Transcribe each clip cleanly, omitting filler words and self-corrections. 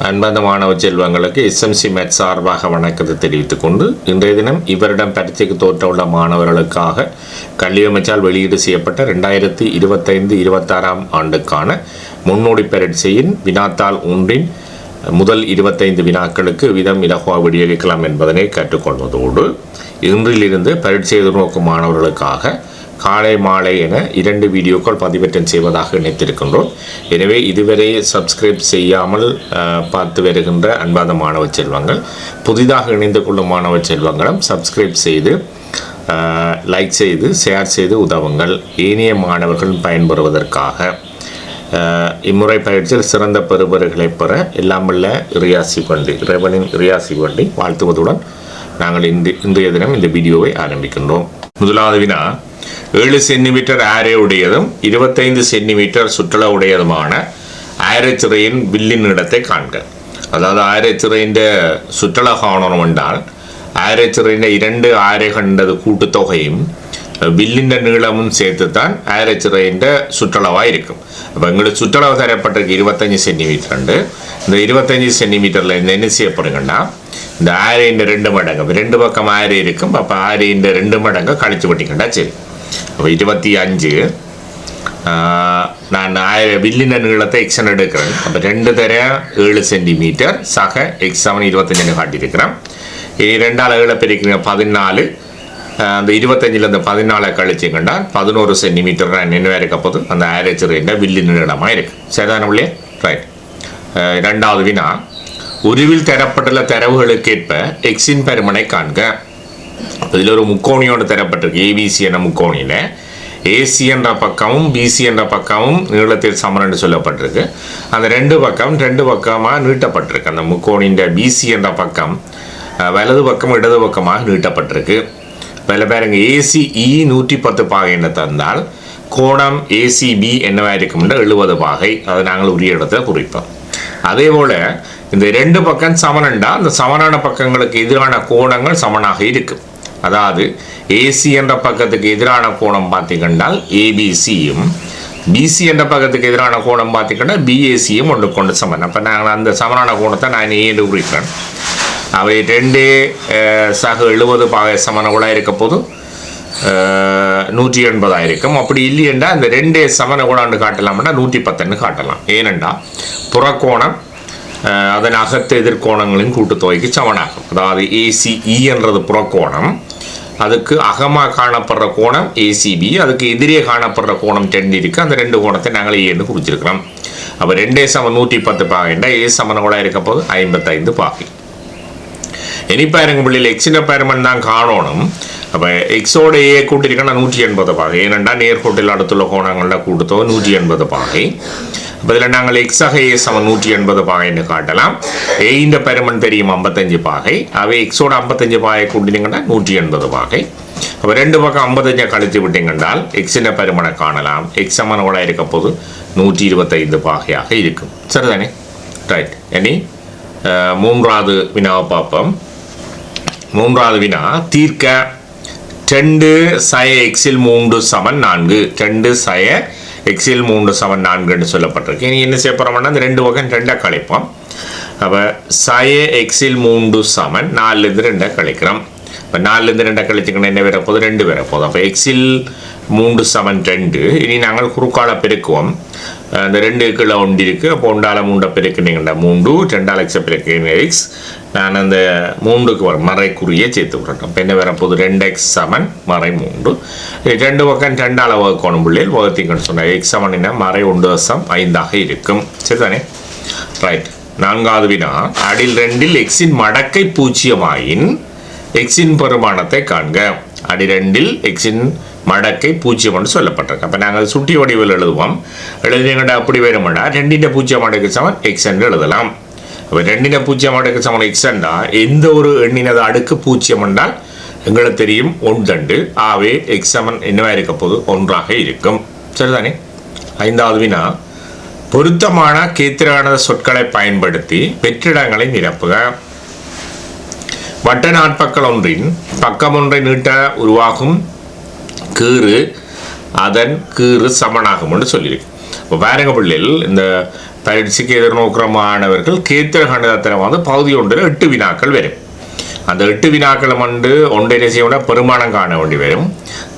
அன்பார்ந்த மாணவ செல்வங்களுக்கு எஸ்எம்சி மேத் சார்பாக வணக்கத்தை தெரிவித்துக் கொண்டு இன்றைய தினம் இவரிடம் பரீட்சைக்கு தோற்றவுள்ள மாணவர்களுக்காக கல்வி அமைச்சால் வெளியீடு செய்யப்பட்ட 2025-26 ஆண்டுக்கான முன்னோடி பரீட்சையின் வினாத்தாள் ஒன்றின் முதல் 25 வினாக்களுக்கு விதம் இலகுவாக விடியளிக்கலாம் என்பதனை கற்றுக்கொள்வதோடு இன்றிலிருந்து பரீட்சை எதிர்நோக்கும் மாணவர்களுக்காக காலை மாலை என 2 வீடியோக்கள் பதிவேற்றம் செய்வதாக நினைத்திருக்கின்றோம். எனவே இதுவரை சப்ஸ்கிரைப் செய்யாமல் பார்த்து வருகின்ற அன்பார்ந்த மாணவ செல்வங்கள், புதிதாக இணைந்து கொள்ளும் மாணவ செல்வங்களும் சப்ஸ்கிரைப் செய்து லைக் செய்து ஷேர் செய்து உதவுங்கள். ஏனைய மாணவர்கள் பயன்பெறுவதற்காக இம்முறை பயிற்சியில் சிறந்த பெறுபவர்களை பெற எல்லாம் வல்ல இறைவனின் இறையாசி வேண்டி வாழ்த்துவதுடன் நாங்கள் இன்றைய தினம் இந்த வீடியோவை ஆரம்பிக்கின்றோம். முதலாவது வினா, 7 சென்டிமீட்டர் ஆரே உடையதும் 25 சென்டிமீட்டர் சுற்றளவு உடையதுமான ஆரச்சிறையின் வில்லின் இடத்தை காண்க. அதாவது ஆரச்சிறையின் சுற்றளவு காணணும் என்றால் ஆரச்சிறையின் 2 ஆரை கண்டது கூட்டுத்தொகையும் வில்லின் நீளமும் சேர்த்துத்தான் ஆரச்சிறையின் சுற்றளவாக இருக்கும். அப்போ எங்களுக்கு சுற்றளவு தரப்பட்டிருக்கு 25 சென்டிமீட்டர். இந்த 25 சென்டிமீட்டரில் என்ன செய்யப்படுங்கன்னா இந்த ஆரையின் 2 மடங்கு 2 பக்கம் ஆரை இருக்கும். அப்போ ஆரையின் 2 மடங்கு கழிச்சு பட்டிக்கண்டா சரி. அப்போ 25 நான் வில்லின நீளத்தை எக்ஸன் எடுக்கிறேன். அப்போ 2 தர 7 சென்டிமீட்டர் சக எக்ஸாமன் 25 காட்டியிருக்கிறேன். 2ஆல் 7 பெருக்கிறேன் 14. அந்த 25லேருந்து 14 கழிச்சுக்கண்டா 11 சென்டிமீட்டர் என்ன இருக்க போது அந்த ஆரச்சிறையின் வில்லின நீளமாக இருக்குது. சரிதான உள்ளே ரைட். 2வது வினா, உருவில் தரப்பட்டுள்ள தரவுகளுக்கேற்ப எக்ஸின் பருமனை காண்க. இதில் ஒரு முக்கோணியோடு தரப்பட்டிருக்கு. ஏபிசி என்ற முக்கோணியில் ஏசி என்ற பக்கமும் பிசி என்ற பக்கமும் நீளத்தில் சமன் என்று சொல்லப்பட்டிருக்கு. அந்த 2 பக்கமாக நீட்டப்பட்டிருக்கு. அந்த முக்கோணியின் பிசி என்ற பக்கம் வலது பக்கம் இடது பக்கமாக நீட்டப்பட்டிருக்கு. அதில் பாருங்க, ஏசிஇ 110 பாகை என்ன தந்தால் கோணம் ஏசிபி என்னவாக இருக்கும் 70 பாகை. அதை நாங்கள் உரிய இடத்துல குறிப்போம். அதே போல் இந்த 2 பக்கம் சமனண்டா அந்த சமனான பக்கங்களுக்கு எதிரான கோணங்கள் சமனாக இருக்கும். அதாவது ஏசி என்ற பக்கத்துக்கு எதிரான கோணம் பார்த்தீங்கன்னா ஏபிசியும் பிசி என்ற பக்கத்துக்கு எதிரான கோணம் பார்த்தீங்கன்னா பிஏசியும் ஒன்று கொண்டு சமன். அப்போ நாங்கள் அந்த சமனான கோணத்தை நான் ஏன்னு குறிக்கிறேன். அவை 2 சக 70 பாகை சமனகுளாக இருக்க போது 180 இருக்கும். அப்படி இல்லையென்றா இந்த 2 சமன கோணாண்டு காட்டலாம்னா 110 காட்டலாம். ஏனென்றா புறக்கோணம் அதன் அகத்து எதிர்கோணங்களின் கூட்டுத்தொகைக்கு சமனாகும். அதாவது ஏசிஇ என்றது புறக்கோணம், அதுக்கு அகமாக காணப்படுற கோணம் ஏசிபி, அதுக்கு எதிரே காணப்படுற கோணம் 10 இருக்குது. அந்த 2 கோணத்தை நாங்கள் ஏன்னு குறிச்சிருக்கிறோம். அப்போ 2 சமம் 110 பாகைண்டா ஏ சமனகோளாக இருக்க போது 55 பாகை. இனி பாருங்க பிள்ளைகள், எக்ஸின பருமன் தான் காணணும். அப்போ எக்ஸோட ஏ கூட்டிருக்கேன்னா 180 பாகை. ஏனென்றா நேர்கோட்டில் அடுத்துள்ள கோணங்கள கூட்டுத்தொகை 180 பாகை. அதில் நாங்கள் எக்ஸாக ஏ சமம் 180 பாகைன்னு காட்டலாம். ஏஇந்த பருமன் தெரியும் 55 பாகை. அவை எக்ஸோட 55 பாகை கூட்டினீங்கன்னா 180 பாகை. அப்போ 2 பக்கம் 55 கழித்து விட்டீங்கன்றால் எக்ஸின பருமனை காணலாம். எக்ஸ் சமனோட இருக்க போது 125 பாகையாக இருக்கும். சரிதானே ரைட். இனி 3வது வினாவை பார்ப்போம். 3வது வினா, தீர்க்க 2 சய எக்ஸில் 3 சமன் 4. 2 சய எக்ஸில் 3 சமன் 4 சொல்லப்பட்டிருக்கு. இனி என்ன செய்ய போகிறோம்னா இந்த 2 பக்கம் 2 கழிப்போம். அப்போ சய எக்ஸில் 3 சமன் 4லேருந்து 2 கழிக்கிறோம். இப்போ 4லேருந்து 2 கழிச்சுக்கணும் என்ன வரப்போது 2 வரப்போதும். அப்போ எக்ஸில் 3 சமன் 2. இனி நாங்கள் குறுக்கால பெருக்குவோம். அந்த 2 கீழே 1 இருக்குது. அப்போ 1ஆல் 3 பெருக்குனீங்கன்னா 3, 2ஆல் எக்ஸை பெருக்குங்க எக்ஸ். நான் அந்த 3க்கு வரும் மறைக்குறியை சேர்த்து விட்றேன். அப்போ என்ன வரப்போது 2x சமன் மறை 3. 2 பக்கம் 2ஆல் வகுக்கணும் பிள்ளைகள் வகுத்தீங்கன்னு சொன்னால் எக்ஸ் சமன் மறை 1.5 இருக்கும். சரிதானே ரைட். 4வது வினா, அடில் 2ல் எக்ஸின் மடக்கை 0 எக்ஸின் பெருமானத்தை காண்க. அடி 2ல் எக்ஸின் மடக்கை 0 சொல்லப்பட்டிருக்கு. அப்போ நாங்கள் சுட்டி வடிவில் எழுதுவோம். எழுதினீங்கன்னா அப்படி வேணுமெண்டா 2ன் 0 மடக்கு சமன் எக்ஸ் என்று எழுதலாம். அப்போ 2ன் 0 மடக்கு சமன் எக்ஸ் என்றால் எந்த ஒரு எண்ணினது அடுக்கு 0 என்றால் எங்களுக்கு தெரியும் 1. ஆகவே எக்ஸ் சமன் என்னவா இருக்க போது 1 இருக்கும். சரிதானே. 5வது வினா, பொருத்தமான கேத்திரகான சொற்களை பயன்படுத்தி வெற்றிடங்களை நிரப்புக. வட்ட நாட்பக்கல் ஒன்றின் பக்கம் ஒன்றை நீட்ட உருவாகும் கீறு அதன் கீறு சமனாகும் என்று சொல்லியிருக்கு. இப்போ பாருங்க பிள்ளைகள், இந்த பரீட்சைக்கு எதிர்நோக்கிற மாணவர்கள் கேத்திர கணிதத்தில் வந்து பகுதி ஒன்றில் 8 வினாக்கள் வரும். அந்த 8 வினாக்களை வந்து ஒன்றினை செய்ய பெருமானம் காண வேண்டி வரும்.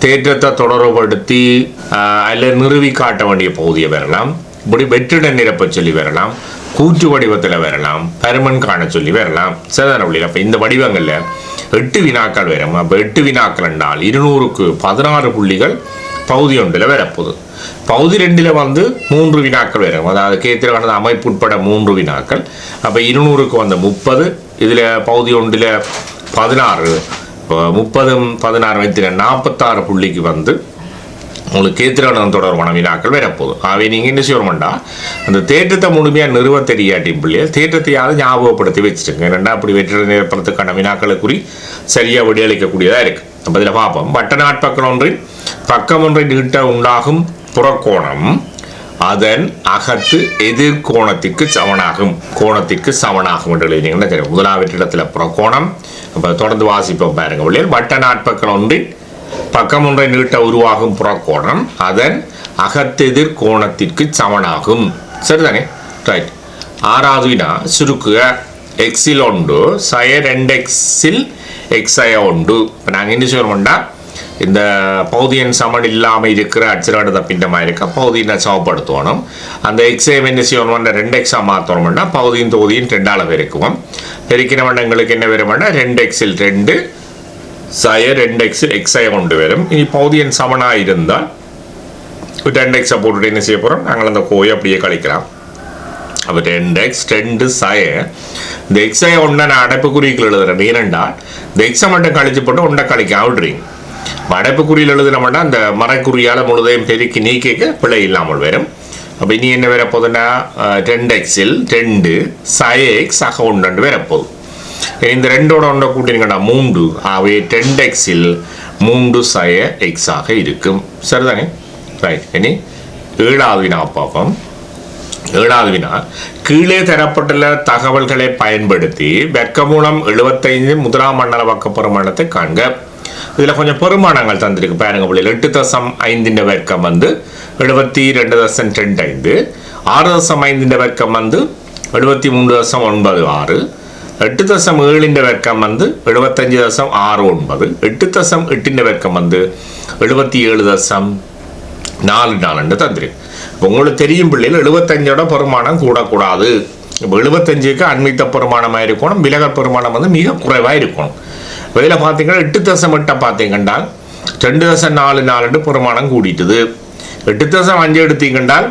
தேற்றத்தை தொடர்புபடுத்தி அல்ல நிறுவி காட்ட வேண்டிய பகுதியை வரலாம். இப்படி வெற்றிட நிரப்ப சொல்லி வரலாம், கூற்று வடிவத்தில் வரலாம், பருமன் காண சொல்லி வரலாம். சரிதான வழியில் அப்போ இந்த வடிவங்களில் 8 வினாக்கள் வரும். அப்போ 8 வினாக்கள் என்றால் 200க்கு 16 புள்ளிகள் பகுதி ஒன்றில் வரப்போகுது. பகுதி 2ல் வந்து 3 வினாக்கள் வரும். அதாவது கேத்திர கணித அமைப்பு உட்பட 3 வினாக்கள். அப்போ 200க்கு வந்து 30, இதில் பகுதி ஒன்றில் 16, 30 16 வைத்திர 46 புள்ளிக்கு வந்து உங்களுக்கு கேத்திர கணிதம் தொடர்பான வினாக்கள் வரப்போகுது. அவை நீங்கள் என்ன செய்யணும்டா, அந்த தேற்றத்தை முழுமையாக நிறுவ தெரியாட்டி பிள்ளைகள் தேற்றத்தையாவது ஞாபகப்படுத்தி வச்சுட்டுங்க. ஏன்னா அப்படி வெற்றி நிரப்புறதுக்கான வினாக்களை குறி சரியாக விடையளிக்கக்கூடியதாக இருக்குது. அப்போ இதில் பார்ப்போம். வட்டநாட்பக்கம் ஒன்றின் பக்கம் ஒன்றை நீட்ட உண்டாகும் புறக்கோணம் அதன் அகத்து எதிர்கோணத்திற்கு சமனாகும், கோணத்திற்கு சமனாகும் என்று எழுதினீங்கன்னா தெரியும். முதலாவது இடத்துல புறக்கோணம். அப்போ தொடர்ந்து வாசிப்போம் பாருங்க பிள்ளைகள். வட்டநாட்பக்கம் ஒன்றின் பக்கம் ஒன்றை நீட்ட உருவாகும் புறக்கோணம் அதன் அகத்தெதிர் கோணத்திற்கு சமனாகும். சரிதானே? ரைட். 6வது வினா சுருக்குக. எக்ஸில் ஒன்று சய 2xல் எக்ஸய ஒன்று. இப்போ நாங்கள் என்ன சொல்கிறோம்டா, இந்த பகுதியின் சமன் இல்லாமல் இருக்கிற அச்சிராடு பிண்டமாக இருக்க பகுதியை சமப்படுத்தணும். அந்த எக்ஸைம் என்ன செய்யணும்னா 2x மாற்றணும்னா பகுதியின் தொகுதியின் 2ஆல் பெருக்குவோம். பெருக்கின எங்களுக்கு என்ன வரும்னா 2xல் 2 சய 2xல் எக்ஸய கொண்டு வரும். இனி பகுதியின் சமனாக இருந்தால் 2x போட்டுட்டு என்ன செய்ய போகிறோம், நாங்கள் அந்த கோயை அப்படியே கழிக்கலாம். அப்போ 2x 2 சய இந்த எக்ஸய ஒன்றை நான் அடைப்புக்குறிகள் எழுதுறேன். ஏனென்றால் இந்த எக்ஸை மட்டும் கழிச்சு போட்டு ஒன்றை கழிக்க விடுறீங்க. அடைப்புக்குறியில் எழுதினோம்னா அந்த மறைக்குறியால் முழுதையும் பெருக்கி நீக்க பிழை இல்லாமல் வரும். அப்போ இனி என்ன வரப்போகுதுன்னா 2xல் 2 சய எக்ஸ் ஆக 1 வரப்போகுது. இந்த 2ஓட 1 கூட்டினீங்கன்னா 3. ஆகவே 10xல் 3 சய எக்ஸ் ஆக இருக்கும். சரிதானே? ரைட். இனி 7வது வினா பார்ப்போம். 7வது வினா கீழே தரப்பட்டுள்ள தகவல்களை பயன்படுத்தி வர்க்கமூலம் 75 முதலாம் மண்டல வர்க்க பெருமானத்தை காண்க. இதில் கொஞ்சம் பெருமானங்கள் தந்திருக்கு பாருங்க பிள்ளைகள். 8.5 வர்க்கம் வந்து 72.25, 6.5 வர்க்கம் வந்து 73.96, 8.7 வர்க்கம் வந்து 75.69, 8.8 வர்க்கம் வந்து 77.44 தந்திருக்கு. இப்போ உங்களுக்கு தெரியும் பிள்ளைகள் 75ஓட பெருமானம் கூடக்கூடாது. இப்போ 75க்கு அண்மித்த பெருமானமாக இருக்கணும், விலகல் பெருமானம் வந்து மிக குறைவாக இருக்கணும். இதில் பார்த்தீங்கன்னா 8.8 பார்த்தீங்கன்னா 2.44 பெருமானம் கூடிட்டுது. 8.5 எடுத்தீங்கன்றால்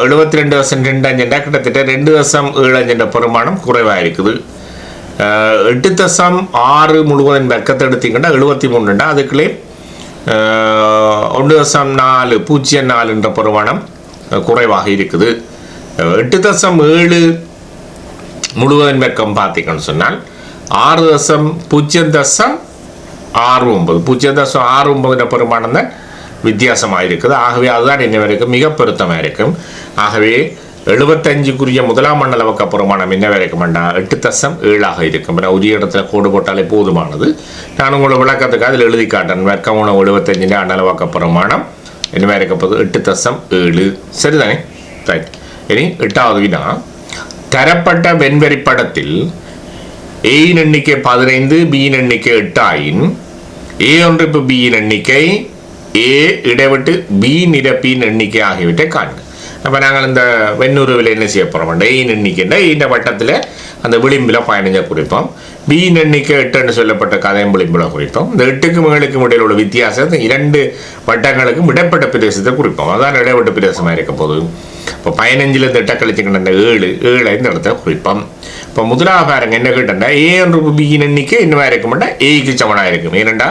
72.25 கிட்டத்தட்ட 2.75 பெருமானம் குறைவாக இருக்குது. 8.6 முழுவதும் வர்க்கத்தை எடுத்தீங்கன்னா 73, அதுக்குள்ளே 1.404 பெருமானம் குறைவாக இருக்குது. 8.7 முழுவதும் வர்க்கம் பார்த்தீங்கன்னு சொன்னால் 0.69 பெருமானம் தான் வித்தியாசமாக இருக்குது. ஆகவே அதுதான் என்ன வரைக்கும் மிக பொருத்தமாக இருக்கும். ஆகவே 75க்குரிய முதலாம் மண்டல வர்க்க பெருமானம் என்ன வரைக்கும்னா 8.7 இருக்கும். ஒரு இடத்துல கோடு போட்டாலே போதுமானது. நான் உங்களோட விளக்கத்துக்கு அதில் எழுதி காட்டேன். வர்க்கமூலம் 75 மண்டல வர்க்க பெருமானம் என்ன வரைக்கப்போது 8.7. சரிதானே? ரைட். இனி 8வது வினா தரப்பட்ட வெண்வரி படத்தில் ஏயின் எண்ணிக்கை 15, பியின் எண்ணிக்கை 8 ஆயின் A1 பியின் எண்ணிக்கை A இடைவிட்டு B நிரப்பியின் எண்ணிக்கை ஆகியவற்றை காண்க. அப்போ நாங்கள் இந்த வெண்ணுருவில் என்ன செய்ய போகிறோம், ஏயின் எண்ணிக்கைன்னா இந்த வட்டத்தில் அந்த விளிம்பில் 15 குறிப்போம். பியின் எண்ணிக்கை 8 சொல்லப்பட்ட கதையும் விளிம்பில் குறிப்போம். இந்த 8க்கும் 7க்கும் இடையில் உள்ள வித்தியாசம் 2 வட்டங்களுக்கும் இடைப்பட்ட பிரதேசத்தை குறிப்போம். அதான் இடைப்பட்ட பிரதேசமாக இருக்க போது. இப்போ 15ல் இந்த 8 கழிச்சுக்கிட்ட 7 இந்த இடத்த குறிப்போம். இப்போ முதலாக பாருங்க என்ன கேட்டா A1 பியின் எண்ணிக்கை என்னவா இருக்கும்னா ஏக்கு சமனாக இருக்கும். ஏனெண்டா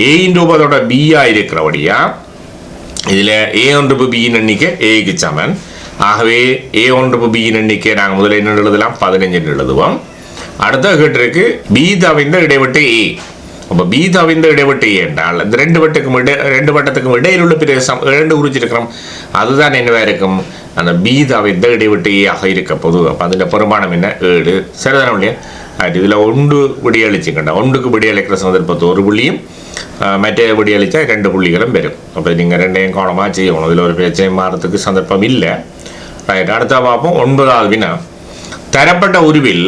ஏயின் ரூபத்தோட பியா இருக்கிறபடியா இதில் A1 பியின் எண்ணிக்கை ஏக்கு சமன். ஆகவே A1 பியின் எண்ணிக்கை நாங்கள் முதல்ல என்ன எழுதலாம், 15 எழுதுவோம். அடுத்த கேட்டிருக்கு பி தவிர்ந்த இடைவெட்டு A. அப்போ பி தவிர்ந்த இடைவெட்டு A என்றால் இந்த 2 வட்டத்துக்கும் இடையில் உள்ள பிரதேசம் 2 குறிச்சிருக்கிறோம். அதுதான் என்னவா இருக்கும், அந்த பி தவிர்ந்த இடைவெட்டு A ஆக இருக்க போது. அப்போ அதில் பெருமானம் என்ன 7. சரிதானே இல்லையா? இதில் 1 விடியளிச்சுக்கண்டா 1க்கு விடியளிக்கிற சந்தர்ப்பத்தை 1 புள்ளியும் மற்ற விடியளிச்சா 2 புள்ளிகளும் வரும். அப்போ நீங்கள் 2ஐயும் கவனமாக செய்யணும். இதில் ஒரு பிரச்சனை மாறத்துக்கு சந்தர்ப்பம் இல்லை. ரைட், அடுத்த பார்ப்போம். 9வது வினா. தரப்பட்ட உருவில்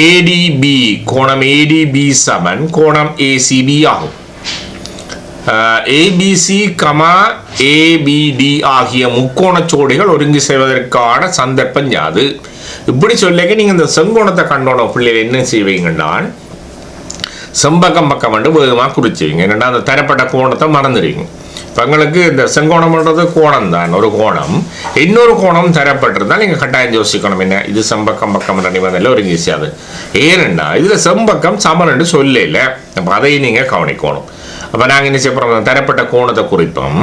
ஏடிபி கோணம் ஏடிபி சமன் கோணம் ஏசிபி ஆகும். ஏபிசி ஏபிடி ஆகிய முக்கோணச் சோடிகள் ஒருங்கி செய்வதற்கான சந்தர்ப்பம் யாது? இப்படி சொல்லிக்க நீங்கள் இந்த செங்கோணத்தை கண்டோன பிள்ளைகள் என்ன செய்வீங்கன்னா செம்பக்கம் பக்கம் வந்து வேகமாக குறிச்சுவீங்க. என்னென்னா அந்த தரப்பட்ட கோணத்தை மறந்துடுவீங்க. இப்போ எங்களுக்கு இந்த செங்கோணம்ன்றது கோணம் தான், ஒரு கோணம். இன்னொரு கோணம் தரப்பட்டிருந்தால் நீங்கள் கட்டாயம் யோசிக்கணும், என்ன இது செம்பக்கம் பக்கம் நிபந்தனையில் ஒரு ஈஸியாது. ஏனென்னா இதில் செம்பக்கம் சமன் சொல்லல. அப்போ அதையும் நீங்கள் கவனிக்கணும். அப்போ நாங்கள் என்ன செய்யப்படுறோம், தரப்பட்ட கோணத்தை குறிப்போம்.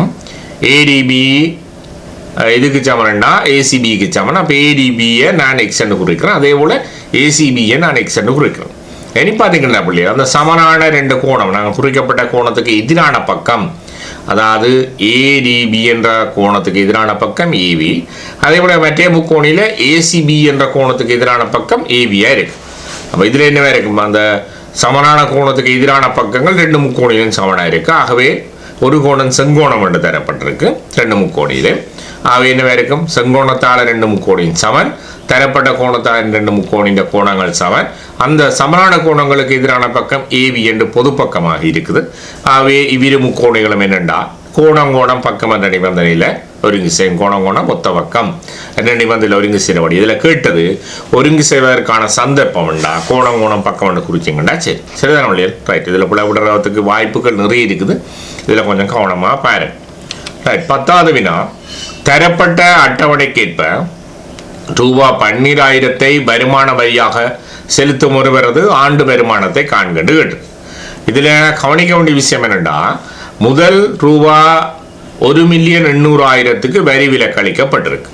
ஏடிபி இதுக்கு சமன்னா ஏசிபிக்கு சமன். அப்போ ஏடிபியை நான் எக்ஸ்ன்னு குறிக்கிறேன், அதே போல் ஏசிபியை நான் எக்ஸ்ன்னு குறிக்கிறேன். இனி பார்த்தீங்கன்னா பிள்ளையா அந்த சமனான ரெண்டு கோணம் நாங்கள் குறிக்கப்பட்ட கோணத்துக்கு எதிரான பக்கம், அதாவது ஏடிபி என்ற கோணத்துக்கு எதிரான பக்கம் ஏவி, அதே போல் மற்ற முக்கோணியில் ஏசிபி என்ற கோணத்துக்கு எதிரான பக்கம் ஏவியாக இருக்கு. அப்போ இதில் என்னவா இருக்கும், அந்த சமனான கோணத்துக்கு எதிரான பக்கங்கள் ரெண்டு முக்கோணியிலும் சமனாக இருக்கு. ஆகவே ஒரு கோணம் செங்கோணம் என்று தரப்பட்டிருக்கு ரெண்டு முக்கோணியிலே. ஆகவே என்னவா இருக்கும், செங்கோணத்தால் ரெண்டு முக்கோணியின் சமன், தரப்பட்ட கோணத்தால் ரெண்டு முக்கோணின் கோணங்கள் சமன். அந்த சமனான கோணங்களுக்கு எதிரான பக்கம் ஏவி என்று பொது பக்கமாக இருக்குது. ஆகவே இவ்விரு முக்கோணிகளும் என்னென்றா கோணம் கோணம் பக்கம் என்ற நிபந்தனையில் ஒருங்கி செய்யும். கோணம் கோணம் ஒத்த பக்கம் என்ற நிபந்தனையில் ஒருங்கி செய்யப்படி. இதில் கேட்டது ஒருங்கி செய்வதற்கான சந்தர்ப்பம் உண்டா, கோணம் கோணம் பக்கம் என்று குறிச்சிங்கண்டா சரி சரிதான இல்லையா? ரைட், இதில் புல விடுறதுக்கு வாய்ப்புகள் நிறைய இருக்குது. இதில் கொஞ்சம் கவனமாக பாரு. ரைட், 10வது வினா. தரப்பட்ட அட்டவணைக்கேற்ப ரூபாய் 12,000 வருமான வரியாக செலுத்தும் ஒருவரது ஆண்டு வருமானத்தை காண்கண்டு கேட்டு. இதில் கவனிக்க வேண்டிய விஷயம் என்னென்னா, முதல் ரூபாய் 1,800,000 வரி விலக்கு அளிக்கப்பட்டிருக்கு.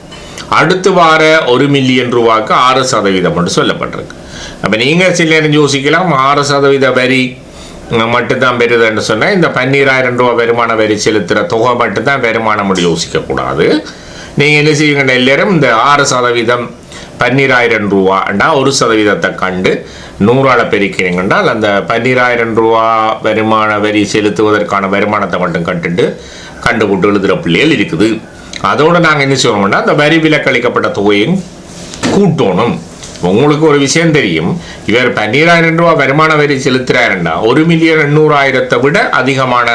அடுத்து வார 1 மில்லியன் ரூபாய்க்கு 6% என்று சொல்லப்பட்டிருக்கு. அப்போ நீங்கள் சில நேரம் யோசிக்கலாம் 6% வரி மட்டும்தான் பெறுதுன்னு சொன்னால் இந்த 12,000 ரூபாய் வருமான வரி செலுத்துகிற தொகை மட்டும்தான் வருமானம் யோசிக்கக்கூடாது. நீங்கள் என்ன செய்யுங்க, எல்லாரும் இந்த 6% 12,000 ரூபாண்டா 1% கண்டு 100ஆல் பெருக்கிறீங்கன்றால் அந்த 12,000 ரூபா வருமான வரி செலுத்துவதற்கான வருமானத்தை மட்டும் கண்டுபிட்டு எழுதுகிற பிள்ளைகள் இருக்குது. அதோடு நாங்கள் என்ன செய்வோம்னா அந்த வரி விலக்களிக்கப்பட்ட தொகையும் கூட்டணும். உங்களுக்கு ஒரு விஷயம் தெரியும், இவர் 12,000 ரூபா வருமான வரி செலுத்துகிறாருண்டா 1,800,000 விட அதிகமான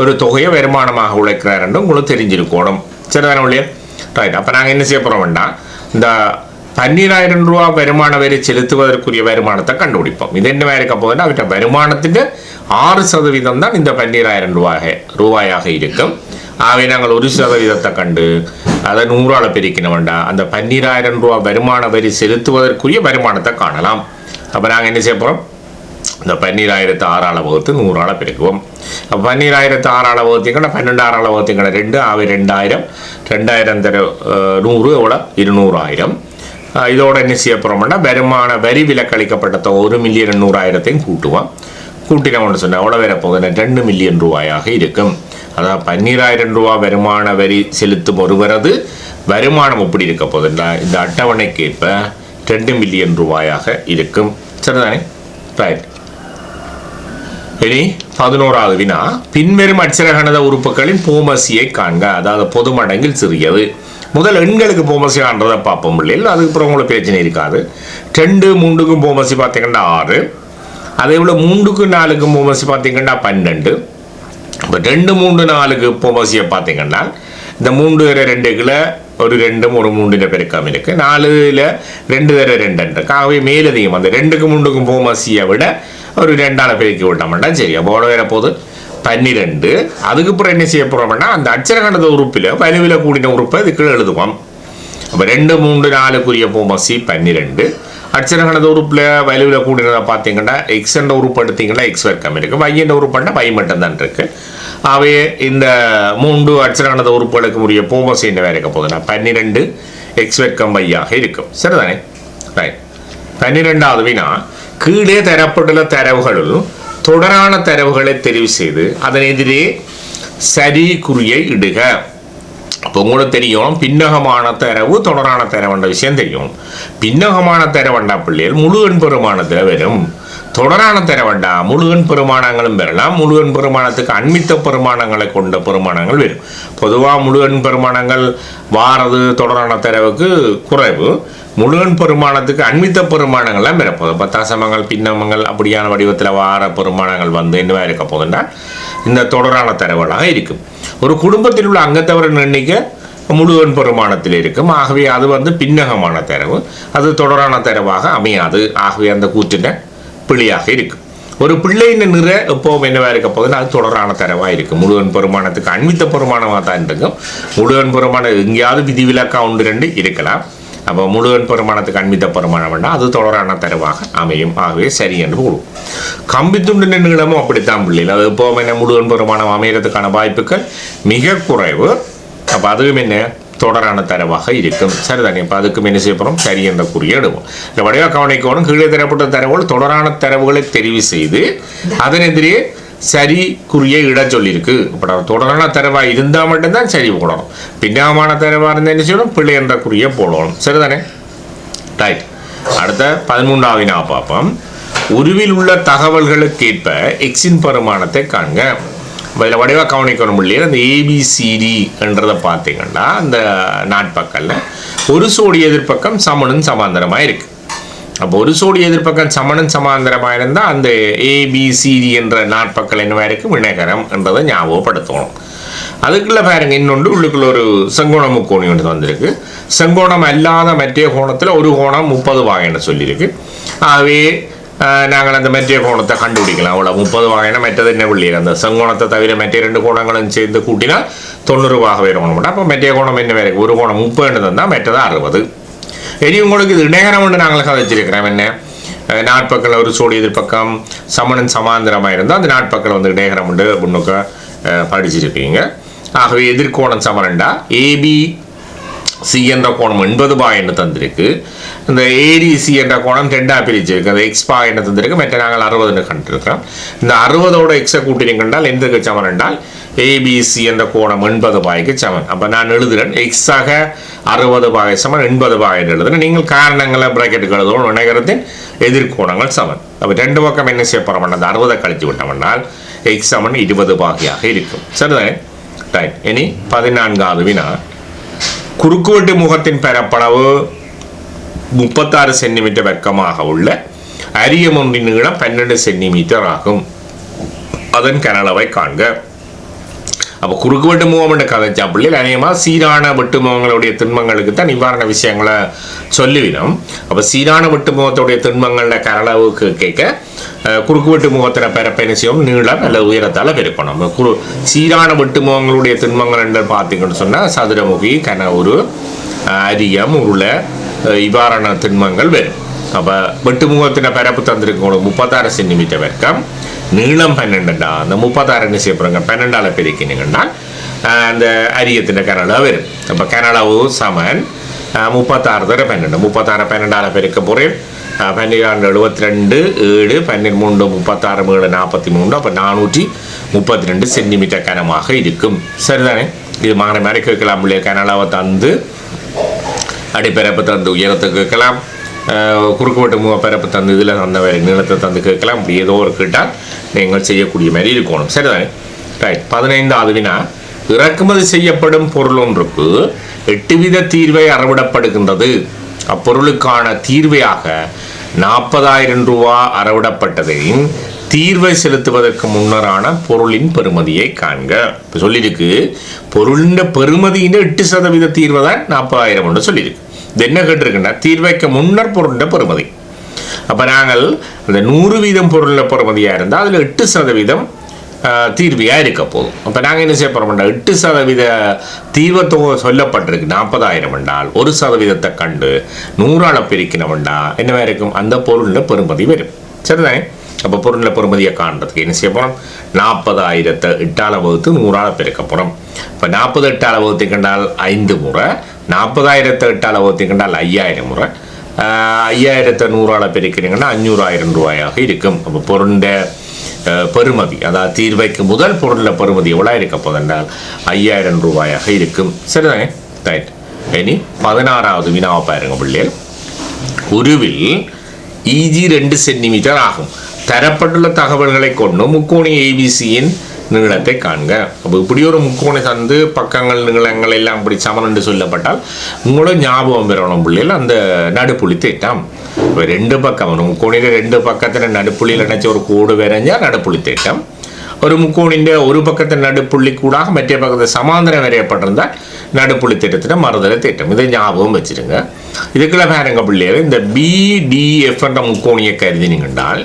ஒரு தொகையை வருமானமாக உழைக்கிறார் என்று உங்களுக்கு தெரிஞ்சிருக்கணும். சரிதானே இல்லையா? ரைட், அப்போ நாங்கள் என்ன செய்ய போகிறோம்னா இந்த 12,000 ரூபா வருமான வரி செலுத்துவதற்குரிய வருமானத்தை கண்டுபிடிப்போம். இது என்ன இருக்க போகுதுன்னா அவற்றை வருமானத்தின் 6% தான் இந்த 12,000 ரூபாயாக இருக்கும். ஆகவே நாங்கள் 1% கண்டு அதை 100ஆல் பெருக்கின வேண்டாம் அந்த 12,000 ரூபா வருமான வரி செலுத்துவதற்குரிய வருமானத்தை காணலாம். அப்போ நாங்கள் என்ன செய்ய போகிறோம், இந்த 12,000 6ஆல் வகுத்து 100ஆல் பெருக்குவோம். அப்போ 12,000 6ஆல் வகுத்தீங்கன்னா 12,000 வகுத்தீங்கன்னா 2, ஆகவே 2,000 100 எவ்வளோ 200,000. இதோட என்ன செய்ய போகிறோம்னா வருமான வரி விலக்களிக்கப்பட்ட 1,800,000 கூட்டுவோம். கூட்டினோம்னு சொன்னால் எவ்வளோ வர போகுதுன்னா 2 மில்லியன் ரூபாயாக இருக்கும். அதாவது 12,000 ரூபா வருமான வரி செலுத்தும் ஒருவரது வருமானம் எப்படி இருக்க போகுதுன்னா இந்த அட்டவணைக்கேற்ப 2 மில்லியன் ரூபாயாக இருக்கும். சரிதானே? ரைட். இனி 11வது வினா. பின்வரும் அட்சரகணத உறுப்புகளின் போமசியை காண்க. அதாவது பொது மடங்கில் சிறியது. முதல் எண்களுக்கு போமசி காண்றதை பார்ப்போம் பிள்ளைகள், அதுக்கப்புறம் உங்களுக்கு பிரச்சனை இருக்காது. 2, 3க்கும் போமசி பார்த்தீங்கன்னா 6, அதே போல் 3க்கும் 4க்கும் போமசி பார்த்தீங்கன்னா 12. இப்போ 2, 3, 4க்கு போமசியை பார்த்தீங்கன்னா இந்த 3 தர 2க்குள்ள ஒரு 2 ஒரு 3 பெருக்கம் இருக்குது. 4ல் 2 தர 2 இருக்கு. ஆகவே மேலதிகம் அந்த 2க்கும் 3க்கும் போமசியை விட ஒரு 2ஆல் பெருக்கி விட்டோம்னா சரி. அப்போ வேற போது 12. அதுக்கப்புறம் என்ன செய்ய போகிறோம்னா அந்த அட்சரகணத உறுப்பில் வலுவில் கூடின உறுப்பை இதுக்குள்ள எழுதுவோம். அப்போ 2, 3, 4க்குரிய போமசி 12. அட்சரகணத உறுப்பில் வலுவில் கூடினதை பார்த்தீங்கன்னா எக்ஸ் என்ற உறுப்பு எடுத்தீங்கன்னா எக்ஸ் வர்க்கம் இருக்குது, y என்ற உறுப்புன்னா y மட்டும்தான் இருக்குது. அவையே இந்த 3 அட்சரகணத உறுப்புகளுக்கு உரிய போமசி என்ன வேற இருக்க போகுதுன்னா 12 எக்ஸ் வர்க்கம் y ஆக இருக்கும். சரிதானே? ரைட். 12வது வினா. கீழே தரப்பட்டுள்ள தரவுகளுள் தொடரான தரவுகளை தெரிவு செய்து அதன் எதிரே சரி குறியை இடுக. அப்போ உங்களுக்கு தெரியும் பின்னகமான தரவு தொடரான தரவுன்ற விஷயம் தெரியும். பின்னகமான தரவுண்டா பிள்ளைகள் முழு எண் பெருமானத்தில் வரும். தொடரான தரவண்டா முழுவன் பெருமானங்களும் பெறலாம். முழுவன் பெருமானத்துக்கு அண்மித்த பெருமானங்களை கொண்ட பெருமானங்கள் வரும். பொதுவாக முழுவன் பெருமானங்கள் வாரது தொடரான தரவுக்கு குறைவு. முழுவன் பெருமானத்துக்கு அண்மித்த பெருமானங்கள்லாம் பெறப்போகுது. பத்தாசமங்கள் பின்னமங்கள் அப்படியான வடிவத்தில் வார பெருமானங்கள் வந்து என்னவா இருக்க போதுன்னா இந்த தொடரான தரவுகளாக இருக்கும். ஒரு குடும்பத்தில் உள்ள அங்கத்தவரின் எண்ணிக்கை முழுவன் பெருமானத்தில் இருக்கும். ஆகவே அது வந்து பின்னகமான தரவு, அது தொடரான தரவாக அமையாது. ஆகவே அந்த கூற்றின பிழையாக இருக்கும். ஒரு பிள்ளையின் நிற எப்போவும் என்னவா இருக்க போதுன்னா அது தொடரான தரவாக இருக்கும். முழுவன் பெருமானத்துக்கு அண்மித்த பெருமானமாக தான் இருக்கும். முழுவன் பெருமானம் எங்கேயாவது விதிவிலக்கா 1-2 இருக்கலாம். அப்போ முழுவன் பெருமானத்துக்கு அண்மித்த பெருமானம் வேண்டாம், அது தொடரான தரவாக அமையும். ஆகவே சரி என்று கூடும். கம்பித்துண்டு நீளமும் அப்படித்தான் பிள்ளைகள், அது எப்போவும் என்ன முழுவன் பெருமானம் அமைகிறதுக்கான வாய்ப்புகள் மிக குறைவு. அப்போ அதுவும் என்ன தொடரான தரவாக இருக்கும். சரிதானே? இப்போ அதுக்கும் என்ன செய்ய போகிறோம்? சரி என்ற குறியை எடுப்போம். இந்த வடிவாக கவனிக்கணும், கீழே தரப்பட்ட தரவுகள் தொடரான தரவுகளை தெரிவு செய்து அதனெதிரே சரி குறியை இட சொல்லியிருக்கு. இப்போ தொடரான தரவாக இருந்தால் மட்டும்தான் சரி போடணும். பின்னகமான தரவாக இருந்தால் என்ன செய்யணும்? பிள்ளை என்ற குறியை போடணும். சரிதானே? ரைட். அடுத்த 13வது வினா பார்ப்போம். உருவில் உள்ள தகவல்களுக்கேற்ப எக்ஸின் பெருமானத்தை காண்க. இதில் வடிவாக கவனிக்கணும் இல்லையா? அந்த ஏபிசிடி என்றதை பார்த்தீங்கன்னா அந்த நாட்பக்கல்ல ஒரு சோடி எதிர்ப்பக்கம் சமனும் சமாந்தரமாக இருக்குது. அப்போ ஒரு சோடி எதிர்ப்பக்கம் சமனும் சமாந்தரமாக இருந்தால் அந்த ஏபிசிடி என்ற நாட்பக்கல் என்னவா இருக்கும்? இணைகரம் என்றதை ஞாபகப்படுத்தணும். அதுக்குள்ள பாருங்க, இன்னொன்று உள்ளுக்குள்ள ஒரு செங்கோண முக்கோணி ஒன்று வந்திருக்கு. செங்கோணம் அல்லாத மற்ற கோணத்தில் ஒரு கோணம் 30 வாகைன்னு சொல்லியிருக்கு. ஆகவே நாங்கள் அந்த மெற்றிய கோணத்தை கண்டுபிடிக்கலாம். அவ்வளோ 30 வாகைனா மற்றது என்ன பிள்ளைகள் அந்த செங்கோணத்தை தவிர மற்ற 2 கோணங்களும் சேர்ந்து கூட்டினா 90 வாக வேணும். அப்போ மெற்றிய கோணம் என்ன வேறு? ஒரு கோணம் 30 தந்தால் மற்றது 60. இனி உங்களுக்கு இது இணைகரம் ஒன்று நாங்கள் கதைச்சிருக்கிறோம். என்ன நாட்பக்கத்தில் ஒரு சோடி எதிர்ப்பக்கம் சமணன் சமாந்திரமாக இருந்தால் அந்த நாட்பக்கத்தில் வந்து இணைகரம் உண்டு முன்னுக்க படிச்சிருப்பீங்க. ஆகவே எதிர்கோணம் சமரண்டா ஏபி சி என்ற கோணம் 80 பாயின்னு தந்திருக்கு. இந்த ஏடிசி என்ற கோணம் 2ஆக பிரிச்சிருக்கு. அது எக்ஸ் பாயின்னு தந்திருக்கு. மற்ற நாங்கள் 60ன்னு கண்டுருக்கிறோம். இந்த 60ஓட எக்ஸை கூட்டினீங்கன்றால் எந்தக்கு சமன் என்றால் ஏபிசி என்ற கோணம் 80 பாய்க்கு சமன். அப்போ நான் எழுதுகிறேன் எக்ஸாக 60 பாகை சமன் 80 பாகை எழுதுகிறேன். நீங்கள் காரணங்களை பிராக்கெட்டுக்கு எழுதணும். இணைகரத்தின் எதிர்கோணங்கள் சமன். அப்போ 2 பக்கம் என்ன செய்ய போகிறோம்? அந்த 60 கழித்து விட்டோம்னால் எக்ஸ் சமன் 20 பாகையாக இருக்கும். சரிதானே? ரைட். இனி 14வது வினா. குறுக்குவெட்டு முகத்தின் பரப்பளவு 36 சென்டிமீட்டர் வர்க்கமாக உள்ள அரியம் ஒன்றின் நீளம் 12 சென்டிமீட்டர் ஆகும். அதன் கனளவை காண்க. அப்போ குறுக்குவெட்டு முகம் என்ற கதைச்சா பிள்ளைகள் அநேகமாக சீரான வெட்டு முகங்களுடைய திண்மங்களுக்கு தான் நிவாரண விஷயங்களை சொல்லிவிடும். அப்போ சீரான வெட்டு முகத்துடைய திண்மங்களோட கனளவுக்கு கேட்க குறுக்குவெட்டு முகத்தில் பரப்ப என்ன செய்யும்? நீளம் அல்லது உயரத்தால் பெருக்கணும். சீரான வெட்டு முகங்களுடைய திண்மங்கள் என்று பார்த்தீங்கன்னு சொன்னால் சதுரமுகி, கனவுரு, அரியம், உருளை இவ்வாறான திண்மங்கள் வரும். அப்போ வெட்டு முகத்தின் பரப்பு தந்திருக்கணும் 36 சென்டிமீட்டர் வர்க்கம், நீளம் 12. அந்த 36 என்ன செய்ய போகிறாங்க? 12ஆல் பெருக்கினீங்கன்னா அந்த அரியத்தின் கனளவு வரும். அப்போ கனளவு சமன் 36 தர 12. 36 12ஆல் பெருக்க போகிறேன். 12 72 7 12 36 7 43. அப்போ 432 சென்டிமீட்டர் கனமாக இருக்கும். சரிதானே? இது மாற மாதிரி கேட்கலாம் இல்லையா? கனளவை தந்து அடிப்பரப்பு தந்து உயரத்தை கேட்கலாம், குறுக்குவெட்டு முகப்பரப்பு தந்து இதில் தந்த வேறு நீளத்தை தந்து கேட்கலாம். அப்படி ஏதோ ஒரு கேட்டால் நீங்கள் செய்யக்கூடிய மாதிரி இருக்கணும். சரிதானே? ரைட். 15வது வினா. இறக்குமதி செய்யப்படும் பொருள் ஒன்றுக்கு 8 வித தீர்வை அறவிடப்படுகின்றது. அப்பொருளுக்கான தீர்வையாக 40,000 ரூபா அறவிடப்பட்டதையும் தீர்வை செலுத்துவதற்கு முன்னரான பொருளின் பெறுமதியை காண்க. இப்போ சொல்லியிருக்கு பொருளின் பெறுமதியின் 8% தீர்வை தான் 40,000 என்று சொல்லியிருக்கு. இது என்ன கேட்டிருக்குன்னா தீர்வைக்கு முன்னர் பொருளின் பெறுமதி. அப்போ நாங்கள் அந்த 100 வீதம் பொருளின் பெறுமதியாக இருந்தால் அதில் 8% தீர்வையாக இருக்க போதும். அப்போ நாங்கள் என்ன செய்ய போகிறோம்னா 8% தீர்வத்தொகை சொல்லப்பட்டிருக்கு 40,000 என்றால் 1% கண்டு 100ஆல் பெருக்கினவண்டா என்னவா இருக்கும்? அந்த பொருளில் பெறுமதி வரும். சரிதானே? அப்போ பொருளில் பெறுமதியை காண்றதுக்கு என்ன செய்ய போகிறோம்? 40,000 8ஆல் வகுத்து 100ஆல் பெருக்க போகிறோம். இப்போ 40 8ஆல் வகுத்து கண்டால் 5 முறை, 40,000 8ஆல் வகுத்து கண்டால் 5,000 முறை, 5,000 100ஆல் பெருக்கிறீங்கன்னா 500,000 ரூபாயாக இருக்கும். அப்போ பொருண்ட பெறுமதி அதாவது தீர்வைக்கு முதல் பொருளில் பெறுமதி எவ்வளோ இருக்க போதென்றால் 5,000 ரூபாயாக இருக்கும். சரிதானே? ரைட். இனி 16வது வினாவை பாருங்க பிள்ளைகள். உருவில் EG 2 சென்டிமீட்டர் ஆகும். தரப்பட்டுள்ள தகவல்களை கொண்டு முக்கோணி ஏபிசியின் நீளத்தை காண்க. அப்போ இப்படி ஒரு முக்கோணி தந்து பக்கங்கள் நீளங்கள் எல்லாம் இப்படி சமன் என்று சொல்லப்பட்டால் உங்களோட ஞாபகம் பெறணும் பிள்ளைகள் அந்த நடுப்புள்ளி தேட்டம். இப்போ ரெண்டு பக்கம் ஒரு முக்கோணியில் ரெண்டு பக்கத்தில் நடுப்புள்ளியில் நினைச்ச ஒரு கோடு வரைஞ்சா நடுப்புள்ளி தேட்டம். ஒரு முக்கோணின் ஒரு பக்கத்தில் நடுப்புள்ளி கூடாக மற்ற பக்கத்தில் சமாந்தரம் வரையப்பட்டிருந்தால் நடுப்புள்ளி திட்டத்தில் மறுதலை திட்டம். இதை ஞாபகம் வச்சுருங்க. இதுக்குள்ள பாருங்க பிள்ளைகள், இந்த பிடிஎஃப் என்ற முக்கோணியை கருதினீங்கன்றால்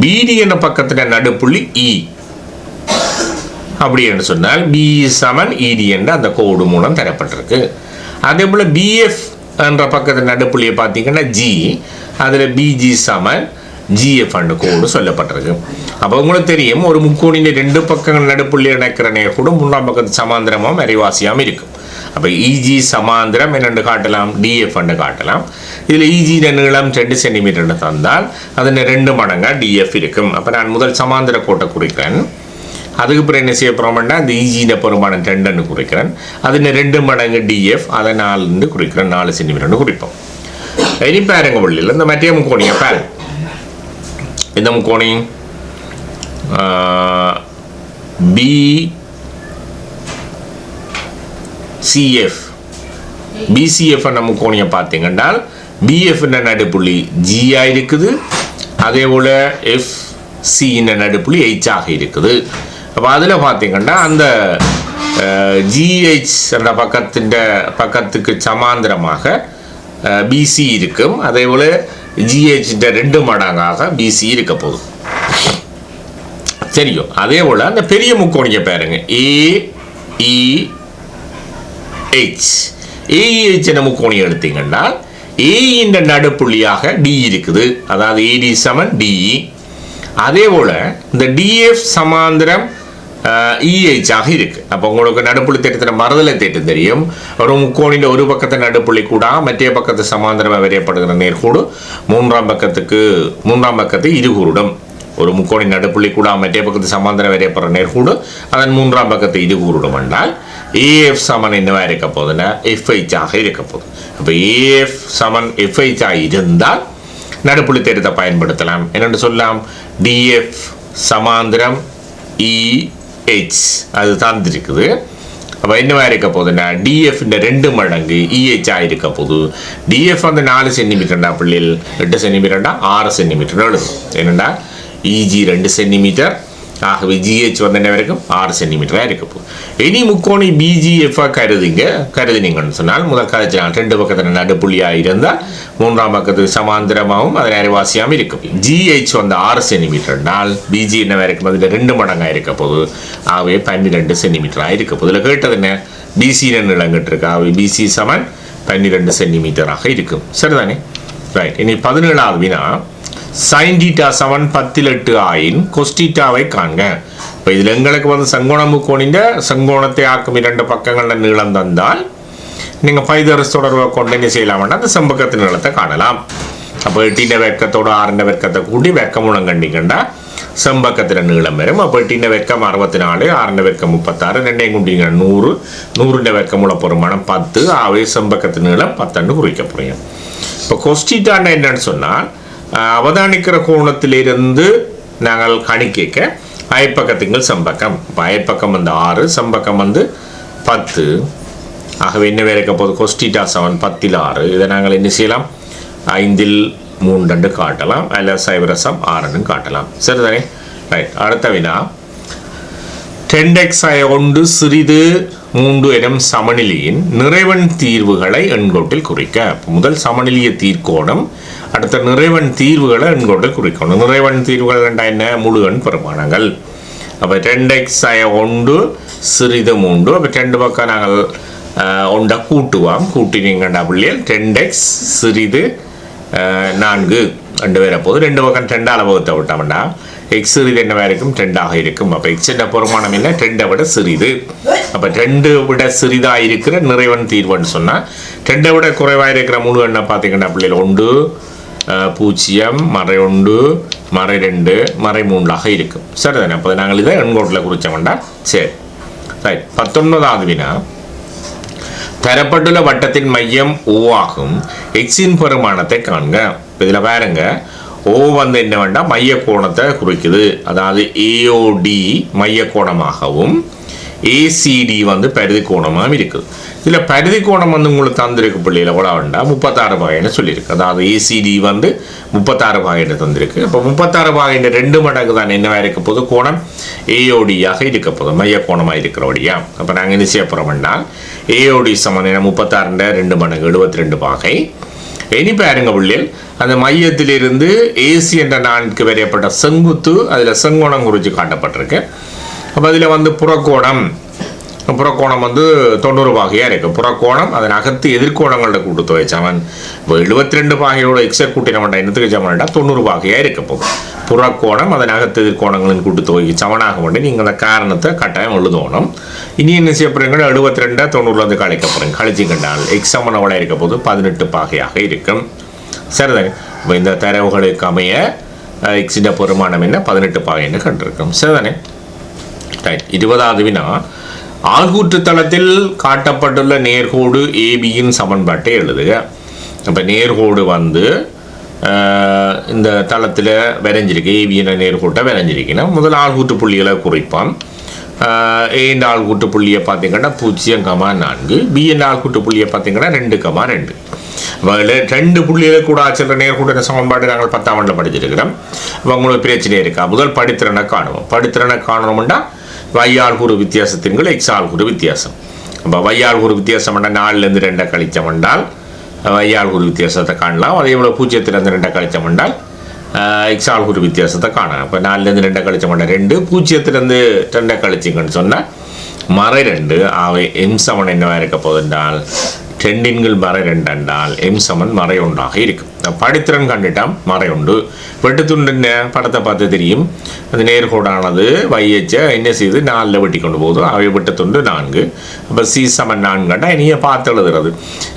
பிடி என்ற பக்கத்தில் நடுப்புள்ளி இ அப்படி என்று சொன்னால் பி சமன் இடி என்ற அந்த கோடு மூலம் தரப்பட்டிருக்கு. அதே போல் பிஎஃப் என்ற பக்கத்தில் நடுப்புள்ளியை பார்த்தீங்கன்னா ஜி, அதில் பிஜி சமன் ஜிஎஃப் என்ற கோடு சொல்லப்பட்டிருக்கு. அப்போ உங்களுக்கு தெரியும் ஒரு முக்கோணியின் ரெண்டு பக்கங்கள் நடுப்புள்ளி இணைக்கிற நேர் கூட மூன்றாம் பக்கத்து சமாந்திரமும் அரைவாசியாகவும் இருக்கும். அப்போ இஜி சமாந்திரம் என்னென்று காட்டலாம், டிஎஃப் என்று காட்டலாம். இதில் இஜியின் நீளம் 2 சென்டிமீட்டர் தந்தால் அதில் 2 மடங்காக டிஎஃப் இருக்கும். அப்போ நான் முதல் சமாந்திர கோட்டை குறிக்கிறேன். அதுக்கு பிறகு என்ன செய்ய போகிறோம்னா இந்த இஜியின் பெருமானம் 2 குறிக்கிறேன். அதில் 2 மடங்கு டிஎஃப் அதை 4 குறிக்கிறேன், 4 சென்டிமீட்டர்னு குறிப்போம். இனி பாருங்க வழியில் இந்த மற்ற முக்கோணியை பாருங்க. இந்த முக்கோணி பிசிஎஃப் என்ற முக்கோணியை பார்த்தீங்கன்னா பிஎஃப் நடுப்புள்ளி ஜி இருக்குது, அதே போல் எஃப்சி நடுப்புள்ளி ஹெச் ஆக இருக்குது. அப்போ அதில் பார்த்தீங்கன்னா அந்த ஜிஹெச் என்ற பக்கத்துக்கு சமாந்திரமாக பிசி இருக்கும். அதே போல் ஜிஹெச் 2 மடங்காக பிசி இருக்க போகுது. தெரியும். அதே போல் அந்த பெரிய முக்கோணியை பாருங்க, ஏஇஹெச் என்ற முக்கோணியை எடுத்தீங்கன்னா ஏஇன் நடுப்புள்ளியாக டி இருக்குது, அதாவது ஏடி சமன் டிஇ. அதே போல் இந்த டிஎஃப் சமாந்திரம் இஹெச் ஆக இருக்கு. அப்போ உங்களுக்கு நடுப்புள்ளி தேட்டத்தில் மறுதலை தேட்டம் தெரியும். ஒரு முக்கோணின் ஒரு பக்கத்தை நடுப்புள்ளி கூட மற்ற பக்கத்து சமாந்திரமாக வரையப்படுகிற நேர்கூடு மூன்றாம் பக்கத்து இருகூருடம். ஒரு முக்கோணி நடுப்புள்ளி கூட மற்ற பக்கத்து சமாந்திரம் வரையப்படுற நேர்கூடு அதன் மூன்றாம் பக்கத்து இருகூருடம் என்றால் ஏஎஃப் சமன் என்னவா இருக்க போகுதுன்னா எஃப்ஹெச் ஆக இருக்க போகுது. அப்போ ஏஎஃப் சமன் எஃப்ஹெச் ஆக இருந்தால் நடுப்புள்ளி தேட்டத்தை பயன்படுத்தலாம். என்னென்னு சொல்லலாம், டிஎஃப் சமாந்திரம் இஹெச் அது தந்துருக்குது. அப்போ என்னவா இருக்க போகுதுன்னா டிஎஃப் 2 மடங்கு இஹெச் ஆக இருக்க போகுது. டிஎஃப் 4 சென்டிமீட்டர்டா பிள்ளைகள், 8 சென்டிமீட்டர்டா 6 சென்டிமீட்டர் எழுதும். என்னென்னா இஜி 2 சென்டிமீட்டர், ஆகவே ஜிஹெச் என்ன வரைக்கும் 6 சென்டிமீட்டராக இருக்க போகுது. இனி முக்கோணி பிஜிஎஃப் கருதினீங்கன்னு சொன்னால் முதல் கதைச்சினால் 2 பக்கத்தில் நடுப்புள்ளியாக இருந்தால் மூன்றாம் பக்கத்துக்கு சமாந்திரமாகவும் அதன் அரைவாசியாகவும் இருக்கும். ஜிஹெச் 6 சென்டிமீட்டர்னால் பிஜி என்ன வரைக்கும் அதில் 2 மடங்காக இருக்க போகுது, ஆகவே 12 சென்டிமீட்டராக இருக்க போகுது. இதில் கேட்டது என்ன, பிசி நிலங்கிட்டு இருக்கு, ஆகவே பிசி சமன் 12 சென்டிமீட்டராக இருக்கும். சரிதானே, ரைட். இனி 17வது வினா, sin θ சமன் 10/8 ஆயின் cos θவை காண்க. இப்போ இதில் எங்களுக்கு செங்கோண முக்கோணிൻ്റെ செங்கோணத்தை ஆக்கும் 2 பக்கங்களில் நீளம் தந்தால் நீங்கள் பைதரஸ் தொடர்பை கொண்டு என்ன செய்யலாம்னா அந்த செம்பக்கத்தின் நீளத்தை காணலாம். அப்போ 8 வெக்கத்தோடு 6 வெக்கத்தை கூட்டி வெக்கமுனம் கண்டிக்கண்டா செம்பக்கத்தில் நீளம் வரும். அப்போ 8 வெக்கம் 64, 6 வெக்கம் 36, 2 குண்டிங்க 100, 100 வெக்கமுள்ள பெருமானம் 10, ஆகவே செம்பக்கத்தின் நீளம் 10 குறிக்க புரியும். இப்போ cos θ என்னன்னு சொன்னால் அவதானிக்கிற கோணத்திலிருந்து நாங்கள் கணிக்க அயற்பக்கத்துங்கள் செம்பக்கம். இப்போ அயற்பக்கம் 6, செம்பக்கம் 10, ஆகவே என்ன வேலைக்க போது cos θ சமன் 10/6. இதை நாங்கள் என்ன செய்யலாம், 5/3 காட்டலாம், அல்ல 0.6 காட்டலாம். சரிதானே, ரைட். அடுத்த வினா, 10x ஒன்று சிறிது 3 எனும் சமநிலையின் நிறைவன் தீர்வுகளை எண்கோட்டில் குறிக்க. முதல் சமநிலைய தீர்க்கோணம், அடுத்த நிறைவன் தீர்வுகளை எண்கோட்டில் குறிக்கணும். நிறைவன் தீர்வுகள் என்ன, முழு எண் பெருமானங்கள். அப்போ 10x ஒன்று சிறிது 3, அப்போ 2 பக்கம் நாங்கள் 1 கூட்டுவோம். கூட்டினீங்கண்டா பிள்ளைகள் 10x சிறிது 4 2 பேரை போது 2 பக்கம் 2 அளவகத்தை விட்டோம்னா எக்ஸ் சிறிது என்னவா இருக்கும், 2 இருக்கும். அப்போ எக்ஸ் என்ற பெருமானம் என்ன, 2 விட சிறிது. அப்போ 2 விட சிறிதாக இருக்கிற நிறைவன் தீர்வுன்னு சொன்னால் 2 விட குறைவாக இருக்கிற முழு எண்ணை பார்த்தீங்கன்னா பிள்ளைகள் 1 0 மறை 1 மறை 2 மறை 3 இருக்கும். சரிதானே, அப்போ நாங்கள் இதை எண்கோட்டில் குறித்தோம்டா. சரி, ரைட். 19வது வினா, தரப்பட்டுள்ள வட்டத்தின் மையம் O ஆகும் எக்ஸின் பெருமானத்தை காண்க. இதில் பாருங்க, ஓ வந்து என்ன வேண்டாம் மைய கோணத்தை குறிக்குது. அதாவது ஏஓடி மைய கோணமாகவும் ஏசிடி வந்து பரிதி கோணமாகவும் இருக்குது. இதில் பரிதி கோணம் வந்து உங்களுக்கு தந்திருக்கு பிள்ளையில் கூட வேண்டாம் 36 பாகைன்னு சொல்லியிருக்கு. அதாவது ஏசிடி வந்து 36 பாகைன்னு தந்திருக்கு. இப்போ 36 பாகைன்னு 2 மடங்கு தான் என்னவாக இருக்க போது கோணம் ஏஓடியாக இருக்க போது மைய கோணமாக இருக்கிறபடியா. அப்போ நாங்கள் என்ன செய்ய போகிறோம் என்றால் ஏஓடி சமம் 36 2 மடங்கு 72 பாகை. இனி பாருங்க பிள்ளைகள் அந்த மையத்திலிருந்து ஏசி என்ற நான்கு வரையப்பட்ட செங்குத்து அதில் செங்கோணம் குறித்து காட்டப்பட்டிருக்கு. அப்போ அதில் வந்து புறக்கோணம் வந்து 90 பாகையாக இருக்குது. புறக்கோணம் அதன் அகத்து எதிர்கோணங்களோட கூட்டுத்தொகை சமன். இப்போ 72 பாகையோட எக்ஸர் கூட்டினவன்டா என்னத்துக்கு சமன்டா 90 பாகையாக இருக்க போகும். புறக்கோணம் அதன் அகத்து எதிர்கோணங்களின் கூட்டுத்தொகைக்கு சமனாக கொண்டு நீங்கள் அந்த காரணத்தை கட்டாயம் எழுதணும். இனி என்ன செய்ய போகிறீங்க 72 90 கழிக்க போகிறீங்க. கழிச்சு கண்டால் எக்ஸ் சமனோட இருக்க போது 18 பாகையாக இருக்கும். சரிதானே. இப்போ இந்த தரவுகளுக்கு அமைய எக்ஸின் பெருமானம் என்ன 18 பாகைன்னு கண்டிருக்கோம். சரிதானே. ரைட். 20வது வினா ஆள்கூற்று தளத்தில் காட்டப்பட்டுள்ள நேர்கோடு ஏபியின் சமன்பாட்டை எழுதுக. இப்போ நேர்கோடு வந்து இந்த தளத்தில் வரைஞ்சிருக்கு. ஏபியின் நேர்கோட்டை வரைஞ்சிருக்கீங்கன்னா முதல் ஆள்கூற்று புள்ளிகளை குறிப்பான். ஏ என்ற ஆள்கூற்று புள்ளியை பார்த்தீங்கன்னா 0,4, பி என்ற ஆள்கூற்று புள்ளியை பார்த்தீங்கன்னா 2,2. ரெண்டு புள்ளிகளை கூட ஆச்சரிய நேர்கூட்ட சமன்பாடு நாங்கள் 10ஆம் ஆண்டில் படிச்சிருக்கிறோம். இப்போ உங்களுக்கு பிரச்சனை இருக்கா? முதல் படித்திறனை காணுவோம். படித்திறனை காணணும்னா வையாள்கூறு வித்தியாசத்தின்கள் எக்ஸ் ஆள்கூறு வித்தியாசம். அப்போ வையாள்கூறு வித்தியாசம் பண்ணால் 4லேருந்து 2 கழிச்சம் என்றால் வையாள்கூறு வித்தியாசத்தை காணலாம். அதே போல் 0லேருந்து 2 கழிச்சம் என்றால் எக்ஸ் ஆள்கூறு வித்தியாசத்தை காணலாம். இப்போ 4லேருந்து 2 கழிச்சம் பண்ணால் 2, 0லேருந்து 2 கழிச்சிங்கன்னு சொன்னால் மறை 2. அவை எம் சமன் என்னவாக இருக்க போதென்றால் 2 மறை 2 என்றால் எம் சமன் மறை 1ஆக இருக்கும். படித்திறன் கண்டுட்டால் மறை 1. வெட்டுத்துண்டு படத்தை பார்த்து தெரியும். அந்த நேர்கோடானது வையச்ச என்ன செய்து 4 வெட்டி கொண்டு போகுது. அவை வெட்டுத்துண்டு 4. அப்போ சி சமன் 4 கண்டா இனிய பார்த்து எழுதுறது.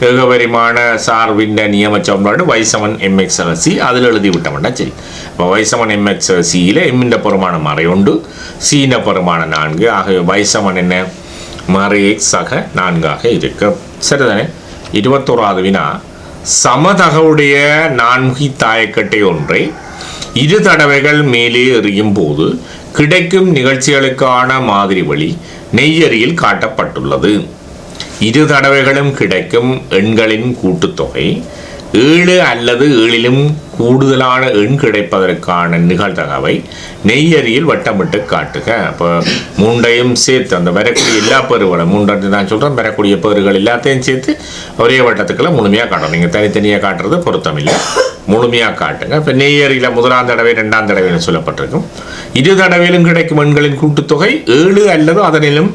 ஏகபரிமாண சார்பின் நியம சமன்பாடு y சமன் mx/c அதில் எழுதி விட்டோம்னா சரி. இப்போ y சமன் mx/cயில் எம்மின் பெருமானம் மறை 1, சீன பெருமானம் 4. ஆகவே y சமன் என்ன மறை x ஆக 4ஆக இருக்கும். சரிதானே. 21வது வினா சமதகவுடைய 4 தாயக்கட்டை ஒன்றை 2 தடவைகள் மேலே எறியும் போது கிடைக்கும் நிகழ்ச்சிகளுக்கான மாதிரி வழி நெய்யறியில் காட்டப்பட்டுள்ளது. 2 தடவைகளும் கிடைக்கும் எண்களின் கூட்டுத்தொகை 7 அல்லது 7லும் கூடுதலான எண் கிடைப்பதற்கான நிகழ்தகவை நெய்யறியில் வட்டமிட்டு காட்டுக. அப்போ 3ஐயும் சேர்த்து அந்த வரக்கூடிய எல்லா பேறுகளும் 3 நான் சொல்கிறேன் வரக்கூடிய பேறுகள் எல்லாத்தையும் சேர்த்து ஒரே வட்டத்துக்குள்ள முழுமையாக காட்டணும். நீங்கள் தனித்தனியாக காட்டுறது பொருத்தமில்லை, முழுமையாக காட்டுங்க. இப்போ நெய்யறியில் 1ஆம் தடவை 2ஆம் தடவைன்னு சொல்லப்பட்டிருக்கும். 2 தடவையிலும் கிடைக்கும் எண்களின் கூட்டுத்தொகை 7 அல்லது அதனிலும்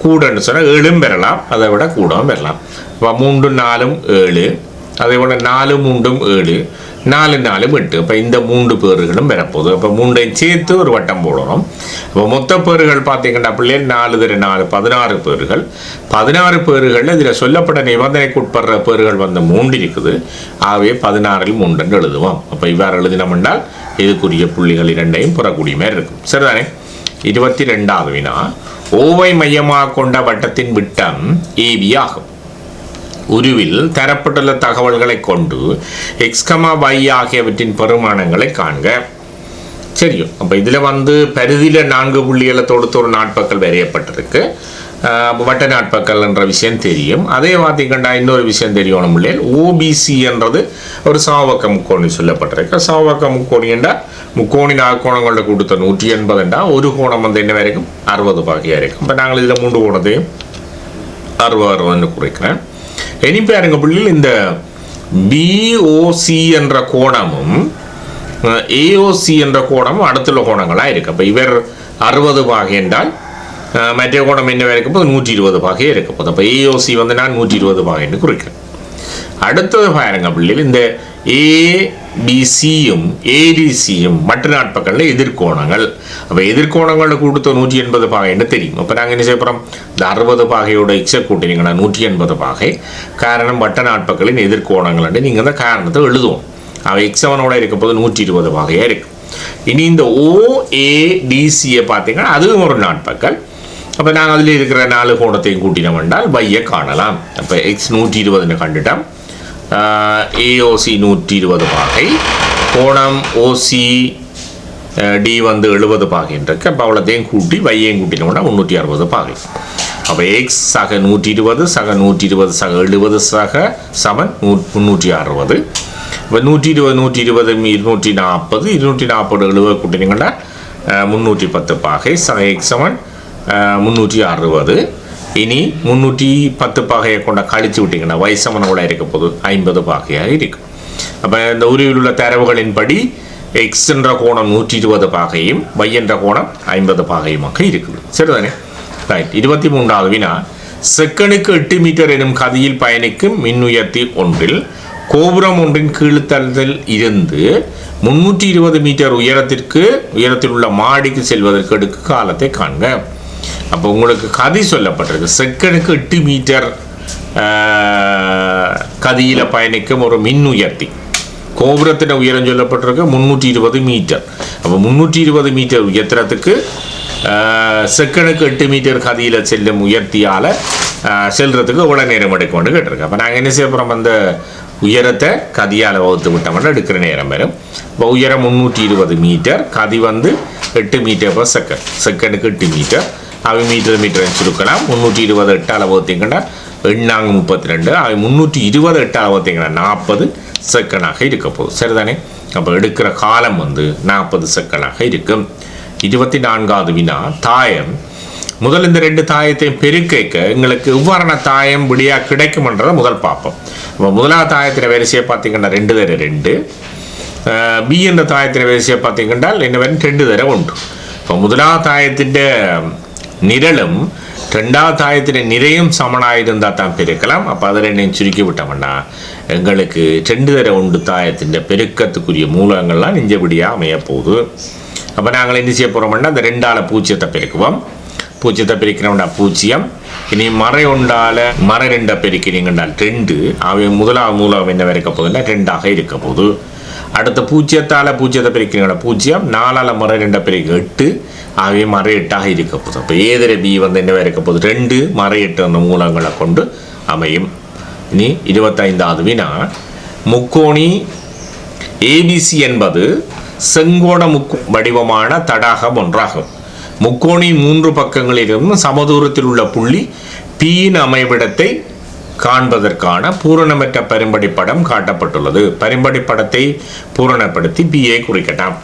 கூடன்னு சொன்னால் 7ம் பெறலாம், அதை விட கூடவும் பெறலாம். இப்போ 3 4 7, அதே போல் 4 3 7, 4 4 8. இப்போ இந்த 3 பேறுகளும் பெறப்போகுது. அப்போ 3ஐயும் சேர்த்து ஒரு வட்டம் போடணும். இப்போ மொத்த பேறுகள் பார்த்தீங்கன்னா பிள்ளைகள் 4 4 16 பேறுகள். 16 பேறுகளில் இதில் சொல்லப்பட்ட நிபந்தனைக்கு உட்படுற பேறுகள் வந்து 3 இருக்குது. ஆகவே 16ல் 3 எழுதுவோம். அப்போ இவ்வாறு எழுதினோம் என்றால் இதுக்குரிய புள்ளிகள் 2ஐயும் பெறக்கூடிய மாதிரி இருக்கும். சரிதானே. 22வது வினா ஓவை மையமாக கொண்ட வட்டத்தின் விட்டம் ஏபி ஆகும். உருவில் தரப்பட்டுள்ள தகவல்களை கொண்டு எக்ஸ், y ஆகியவற்றின் பெருமானங்களை காண்க. சரியும். அப்போ இதில் வந்து பரிதியில் 4 புள்ளிகளை தொடுத்து ஒரு நாட்பக்கல் வரையப்பட்டிருக்கு. வட்ட நாட்பக்கல் என்ற விஷயம் தெரியும். அதே பார்த்தீங்கன்னா இன்னொரு விஷயம் தெரியணும் இல்லையா, ஓபிசி என்றது ஒரு சமபக்க முக்கோணி சொல்லப்பட்டிருக்கு. சமபக்க முக்கோணி என்றால் முக்கோணின் ஆகோணங்களோட கூட்டத்தை 180 என்றால் ஒரு கோணம் வந்து என்ன வரைக்கும் 60 பாகையாக இருக்கும். இப்போ நாங்கள் இதில் 3 கோணத்தையும் 60 குறைக்கிறேன். இனி பாருங்க பிள்ளைகள் இந்த பிஓசி என்ற கோணமும் ஏஓசி என்ற கோணமும் அடுத்துள்ள கோணங்களாக இருக்கு. அப்போ இவர் 60 பாகை என்றால் மற்ற கோணம் என்ன இருக்க போது 120 பாகையே இருக்க போது. அப்போ ஏஓசி வந்து நான் 120 பாகைன்னு குறிக்கிறேன். அடுத்தது பாருங்க பிள்ளைகள் இந்த ஏபிசியும் ஏடிசியும் மற்ற நாட்பக்கங்களில் எதிர்கோணங்கள். அப்போ எதிர்கோணங்களோட கூட்டத்தை 180 பாகைன்னு தெரியும். அப்போ நாங்கள் என்ன செய்ய போகிறோம், இந்த 60 பாகையோட எக்ஸை கூட்டினீங்கன்னா 180 பாகை. காரணம் வட்ட நாட்பக்களின் எதிர்கோணங்கள் நீங்கள் அந்த காரணத்தை எழுதுவோம். அவன் எக்ஸவனோட இருக்க போது 120 பாகையாக இருக்கும். இனி இந்த ஓஏடிசியை பார்த்தீங்கன்னா அதுவும் ஒரு நாட்பக்கல். அப்போ நாங்கள் அதில் இருக்கிற 4 கோணத்தையும் கூட்டினோம் என்றால் வையை காணலாம். அப்போ எக்ஸ் 120ன்னு கண்டுட்டோம். ஏஓசி 120 பாகை, கோணம் ஓசி டி வந்து 70 பாகைன்னு இருக்கு. அப்போ அவ்வளோத்தையும் கூட்டி வையையும் கூட்டினோம்னா 360 பாகை. அப்போ எக்ஸ் சக 120 சக 120 சக 70 சக சமன் 360. இப்போ 120 240 240 70 கூட்டினீங்கன்னா 310 பாகை சக எக்ஸ் சமன் 360. இனி 310 பாகையை கொண்ட கழிச்சு விட்டிங்கன்னா y சமன் கூட இருக்க போது 50 பாகையாக இருக்கும். அப்போ இந்த உருவில் உள்ள தரவுகளின்படி எக்ஸ் என்ற கோணம் 120 பாகையும் y என்ற கோணம் 50 பாகையுமாக இருக்குது. சரிதானே? ரைட். 23வது வினா, செகண்டுக்கு 8 மீட்டர் எனும் கதியில் பயணிக்கும் மின்னுயர்த்தி ஒன்றில் கோபுரம் ஒன்றின் கீழ்த்தளத்தில் இருந்து 320 மீட்டர் உயரத்தில் உள்ள மாடிக்கு செல்வதற்கு எடுக்கும் காலத்தை காண்க. அப்போ உங்களுக்கு கதி சொல்லப்பட்டிருக்கு. செகண்டுக்கு 8 மீட்டர் கதியில் பயணிக்கும் ஒரு மின் உயர்த்தி. கோபுரத்தின் உயரம் சொல்லப்பட்டிருக்கு 320 மீட்டர். அப்போ 320 மீட்டர் உயரத்துக்கு செகண்டுக்கு 8 மீட்டர் கதியில் செல்லும் உயர்த்தியால் செல்றதுக்கு எவ்வளோ நேரம் எடுக்கணும்னு கேட்டிருக்கு. அப்போ நாங்கள் என்ன செய்ய போகிறோம், அந்த உயரத்தை கதியால் வகுத்து விட்டோம்னா எடுக்கிற நேரம் வரும். இப்போ உயரம் 320 மீட்டர், கதி வந்து 8 மீட்டர் பர் செகண்ட். செகண்டுக்கு 8 மீட்டர், அவை மீட்டர் சுருக்கலாம். 320 8ஆல் வகுத்தீங்கன்னா 8×32, அவை 320 8ஆல் வகுத்தீங்கன்னா 40 செகண்டாக இருக்க போகுது. சரிதானே? அப்போ எடுக்கிற காலம் வந்து 40 செகண்டாக இருக்கும். 24வது வினா, தாயம். முதல் இந்த 2 தாயத்தையும் பெருக்க எங்களுக்கு எவ்வாறான தாயம் விடியாக கிடைக்கும்ன்றதை முதல் பார்ப்போம். இப்போ முதலாவது தாயத்தின் வரிசையை பார்த்தீங்கன்னா 2 தர 2, பி என்ற தாயத்தின் வரிசையை பார்த்தீங்கன்னா என்ன வரும் 2 தர 1. இப்போ முதலாவது தாயத்தின் நிரலும் 2வது தாயத்தின் நிறையும் சமனாக இருந்தால் தான் பெருக்கலாம். அப்போ அதை 2ஐயும் சுருக்கி விட்டோம்னா எங்களுக்கு 2 தர 1 தாயத்தின் பெருக்கத்துக்குரிய மூலங்கள்லாம் நெஞ்சபடியாக அமைய போகுது. அப்போ நாங்கள் என்ன செய்ய போகிறோம்னா அந்த 2ஆல் 0 பெருக்குவோம். 0 பெருக்கிறோம்னா 0. இனி மறை 1ஆல் மறை 2 பெருக்கிறீங்கன்னா 2. அவை முதலாவது மூலம் என்ன இருக்க போகுதுன்னா 2ஆக இருக்க போகுது. அடுத்த 0ஆல் 0 பெருக்கிறீங்கன்னா 0, 4ஆல் மறை 2 பெருக்க 8, அவை மறை 8ஆக இருக்க போகுது. அப்போ ஏதர பி வந்து என்ன இருக்க போகுது 2 மறை 8 அந்த மூலங்களை கொண்டு அமையும். இனி 25வது வினா, முக்கோணி ஏபிசி என்பது செங்கோண வடிவமான தடாகம் ஒன்றாகும். முக்கோணி 3 பக்கங்களிலும் சமதூரத்தில் உள்ள புள்ளி பியின் அமைவிடத்தை காண்பதற்கான பூரணமற்ற பரிம்படி படம் காட்டப்பட்டுள்ளது. பரிம்படி படத்தை பூரணப்படுத்தி பியை குறிக்கட்டாம்.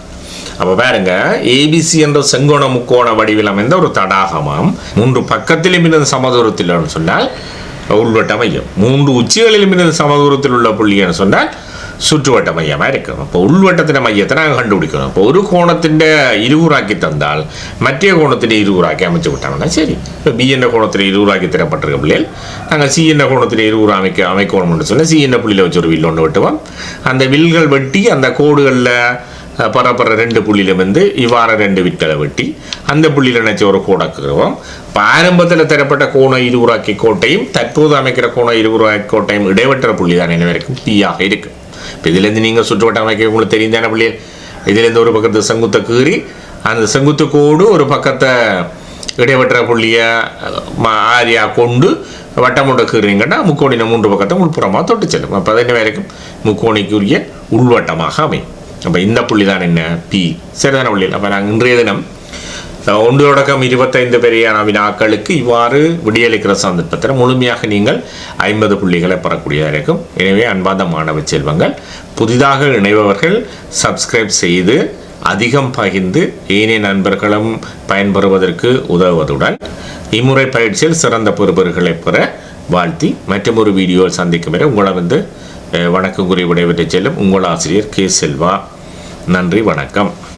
அப்போ பாருங்க, ஏபிசி என்ற செங்கோண முக்கோண வடிவில் அமைந்த ஒரு தடாகமாம் 3 பக்கத்திலும் இருந்து சமதூரத்தில் சொன்னால் உள்வட்ட மையம், 3 உச்சிகளிலும் இருந்து சமதூரத்தில் உள்ள புள்ளின்னு சொன்னால் சுற்றுவட்ட மையமாக இருக்கும். அப்போ உள்வட்டத்தின் மையத்தை நாங்கள் கண்டுபிடிக்கணும். இப்போ ஒரு கோணத்தின் இருவுராக்கி தந்தால் மற்ற கோணத்தின் இருவுராக்கி அமைச்சு விட்டாங்கன்னா சரி. இப்போ பி என்ற கோணத்தில் இருவுராக்கி தரப்பட்டிருக்க பிள்ளைகள் நாங்கள் சி என்ற கோணத்தில் இருவுரு அமைக்கணும்னு சொன்னால் சி என்ற புள்ளியில் வச்சு ஒரு வில் ஒன்று வெட்டுவோம். அந்த வில்கள் வெட்டி அந்த கோடுகளில் பரப்புற 2 புள்ளியிலும் வந்து இவ்வாறு 2 விட்களை வெட்டி அந்த புள்ளியில் நினைச்ச ஒரு கோடாக்குவோம். இப்போ ஆரம்பத்தில் தரப்பட்ட கோண இருவுராக்கி கோட்டையும் தற்போது அமைக்கிற கோண இருவுராக்கி கோட்டையும் இடைவெற்ற புள்ளி தான் என்ன வரைக்கும் பியாக இருக்கு. இப்போ இதுலேருந்து நீங்கள் சுற்றுவட்டம் அமைக்க உங்களுக்கு தெரிந்தான புள்ளியல். இதுலேருந்து ஒரு பக்கத்து செங்குத்தை கீறி அந்த செங்குத்து கோடு ஒரு பக்கத்தை இடைவெற்ற புள்ளியை ஆரியாக கொண்டு வட்டமுட்டை கீறிங்கன்னா முக்கோணின 3 பக்கத்தை உள்புறமாக தொட்டு செல்லும். அப்போ அது என்ன வரைக்கும் முக்கோணிக்குரிய உள்வட்டமாக அமையும். அப்போ இந்த புள்ளி தான் என்ன பி. சரிதான புள்ளியில். அப்போ நாங்கள் இன்றைய தினம் 1-25 பெரியான வினாக்களுக்கு இவ்வாறு விடியளிக்கிற சந்தர்ப்பத்தில் முழுமையாக நீங்கள் 50 புள்ளிகளை பெறக்கூடியதாக இருக்கும். எனவே அன்பார்ந்த மாணவ செல்வங்கள், புதிதாக இணைபவர்கள் சப்ஸ்கிரைப் செய்து அதிகம் பகிர்ந்து ஏனைய நண்பர்களும் பயன்பெறுவதற்கு உதவுவதுடன் இம்முறை பயிற்சியில் சிறந்த பெறுபவர்களை பெற வாழ்த்தி மற்றும் ஒரு வீடியோவில் சந்திக்கும் வரை உங்களை வணக்கம் கூறி விடைபெற்று செல்லும் உங்கள் ஆசிரியர் கே. செல்வா. நன்றி, வணக்கம்.